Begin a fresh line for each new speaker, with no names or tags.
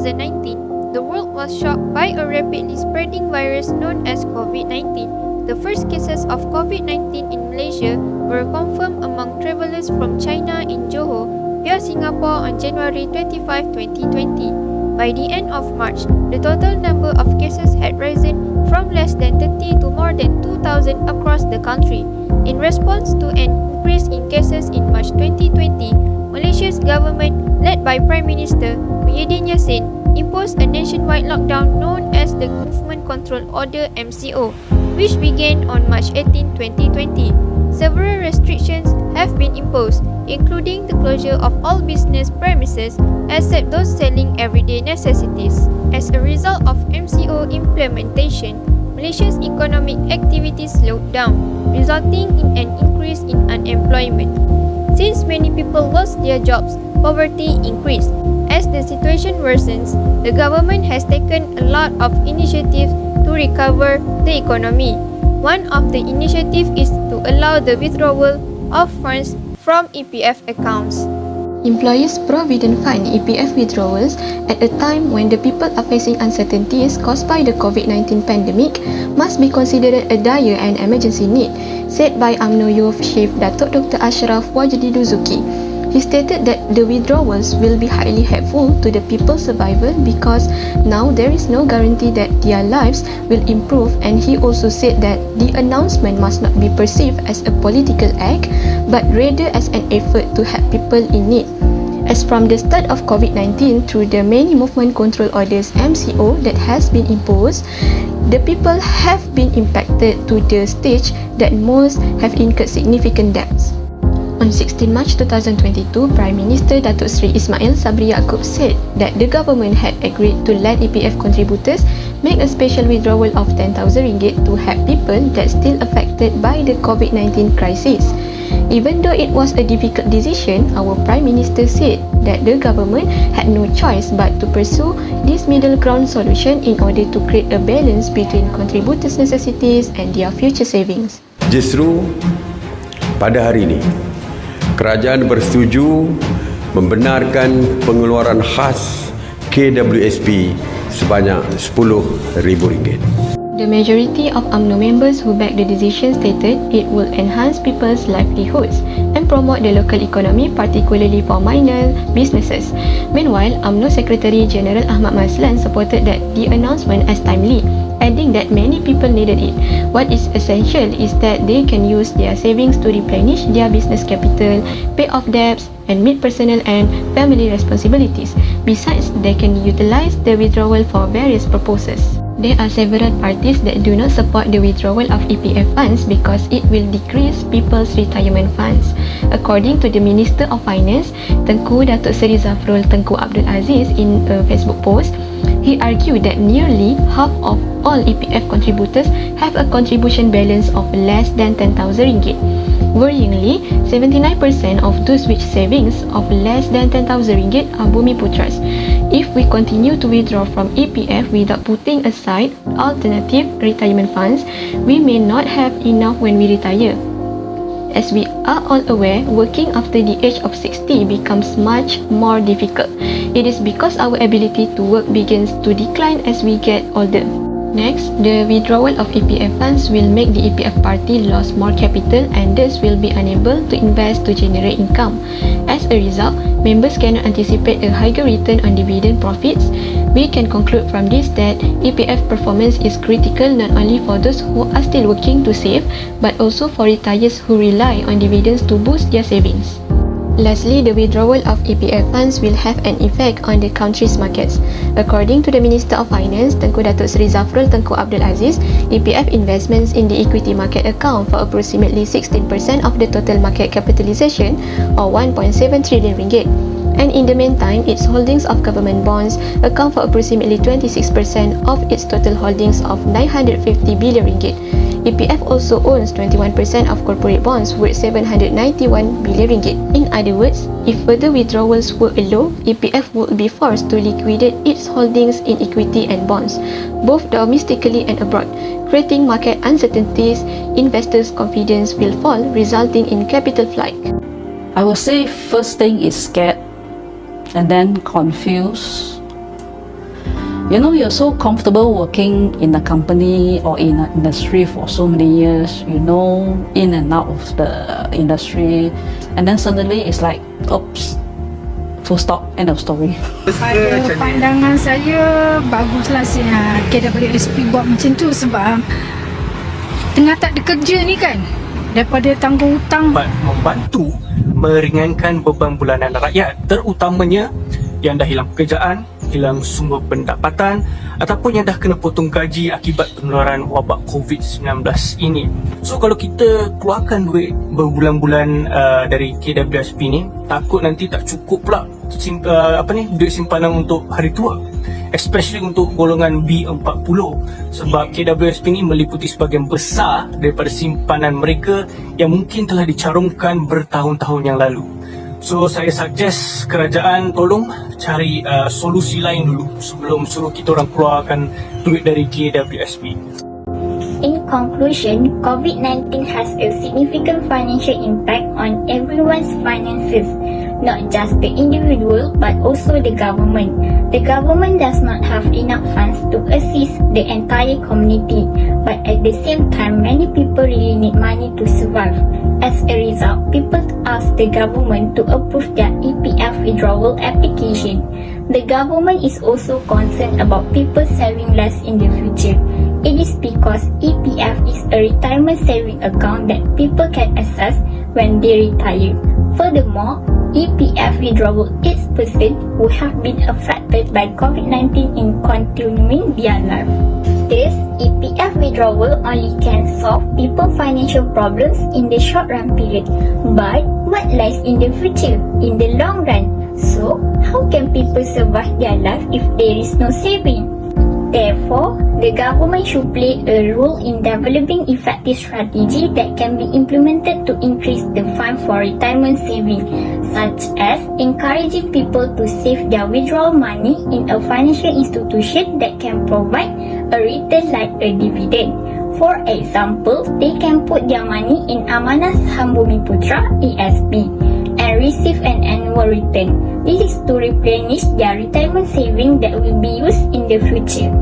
2019, the world was shocked by a rapidly spreading virus known as COVID-19. The first cases of COVID-19 in Malaysia were confirmed among travelers from China in Johor via Singapore on January 25, 2020. By the end of March, the total number of cases had risen from less than 30 to more than 2,000 across the country. In response to an increase in cases in March 2020, Malaysia's government, led by Prime Minister Muhyiddin Yassin, imposed a nationwide lockdown known as the Movement Control Order (MCO), which began on March 18, 2020. Several restrictions have been imposed, including the closure of all business premises except those selling everyday necessities. As a result of MCO implementation, Malaysia's economic activity slowed down, resulting in an increase in unemployment. Since many people lost their jobs, poverty increased. As the situation worsens, the government has taken a lot of initiatives to recover the economy. One of the initiatives is to allow the withdrawal of funds from EPF accounts.
Employees' Provident Fund EPF withdrawals at a time when the people are facing uncertainties caused by the COVID-19 pandemic must be considered a dire and emergency need, said by UMNO Youth Chief Datuk Dr. Ashraf Wajdiduzuki. He stated that the withdrawals will be highly helpful to the people's survival because now there is no guarantee that their lives will improve, and he also said that the announcement must not be perceived as a political act but rather as an effort to help people in need. As from the start of COVID-19 through the many movement control orders (MCO) that has been imposed, the people have been impacted to the stage that most have incurred significant debts. On 16 March 2022, Prime Minister Datuk Seri Ismail Sabri Yaakob said that the government had agreed to let EPF contributors make a special withdrawal of RM10,000 to help people that still affected by the COVID-19 crisis. Even though it was a difficult decision, our Prime Minister said that the government had no choice but to pursue this middle ground solution in order to create a balance between contributors' necessities and their future savings.
Justru pada hari ini, kerajaan bersetuju membenarkan pengeluaran khas KWSP sebanyak RM10,000.
The majority of UMNO members who backed the decision stated it will enhance people's livelihoods and promote the local economy, particularly for minor businesses. Meanwhile, UMNO Secretary General Ahmad Maslan supported that the announcement as timely, adding that many people needed it. What is essential is that they can use their savings to replenish their business capital, pay off debts, and meet personal and family responsibilities. Besides, they can utilize the withdrawal for various purposes. There are several parties that do not support the withdrawal of EPF funds because it will decrease people's retirement funds. According to the Minister of Finance, Tengku Datuk Seri Zafrul Tengku Abdul Aziz, in a Facebook post, he argued that nearly half of all EPF contributors have a contribution balance of less than RM10,000. Worryingly, 79% of those with savings of less than RM10,000 are Bumiputras. If we continue to withdraw from EPF without putting aside alternative retirement funds, we may not have enough when we retire. As we are all aware, working after the age of 60 becomes much more difficult. It is because our ability to work begins to decline as we get older. Next, the withdrawal of EPF funds will make the EPF party lose more capital and thus will be unable to invest to generate income. As a result, members cannot anticipate a higher return on dividend profits. We can conclude from this that EPF performance is critical not only for those who are still working to save, but also for retirees who rely on dividends to boost their savings. Lastly, the withdrawal of EPF funds will have an effect on the country's markets. According to the Minister of Finance, Tengku Datuk Seri Zafrul Tengku Abdul Aziz, EPF investments in the equity market account for approximately 16% of the total market capitalisation, or RM1.7 trillion. And in the meantime, its holdings of government bonds account for approximately 26% of its total holdings of RM950 billion. EPF also owns 21% of corporate bonds worth RM791 billion. In other words, if further withdrawals were allowed, EPF would be forced to liquidate its holdings in equity and bonds, both domestically and abroad, creating market uncertainties. Investors' confidence will fall, resulting in capital flight.
I would say first thing is scared, and then confused, You're so comfortable working in a company or in an industry for so many years, in and out of the industry, and then suddenly it's like, oops, full stop, end of story.
Pada pandangan saya, baguslah KWSP buat macam tu sebab tengah tak ada kerja ni kan, daripada tanggung hutang.
Membantu meringankan beban bulanan rakyat, terutamanya yang dah hilang pekerjaan, hilang sumber pendapatan ataupun yang dah kena potong gaji akibat penularan wabak COVID-19 ini. So kalau kita keluarkan duit berbulan-bulan dari KWSP ni, takut nanti tak cukup pula duit simpanan untuk hari tua, especially untuk golongan B40, sebab KWSP ni meliputi sebahagian besar daripada simpanan mereka yang mungkin telah dicarumkan bertahun-tahun yang lalu. So saya suggest kerajaan tolong cari solusi lain dulu sebelum suruh kita orang keluarkan duit dari KWSP.
In conclusion, COVID-19 has a significant financial impact on everyone's finances, not just the individual but also the government. The government does not have enough funds to assist the entire community, but at the same time, many people really need money to survive. As a result, people ask the government to approve their EPF withdrawal application. The government is also concerned about people saving less in the future. It is because EPF is a retirement saving account that people can access when they retire. Furthermore, EPF withdrawal aids persons who have been affected by COVID-19 in continuing their life. This EPF withdrawal only can solve people's financial problems in the short run period. But what lies in the future, in the long run? So, how can people survive their life if there is no saving? Therefore, the government should play a role in developing effective strategy that can be implemented to increase the fund for retirement saving, such as encouraging people to save their withdrawal money in a financial institution that can provide a return like a dividend. For example, they can put their money in Amanah Saham Bumi Putra (ASB) and receive an annual return. This is to replenish their retirement saving that will be used in the future.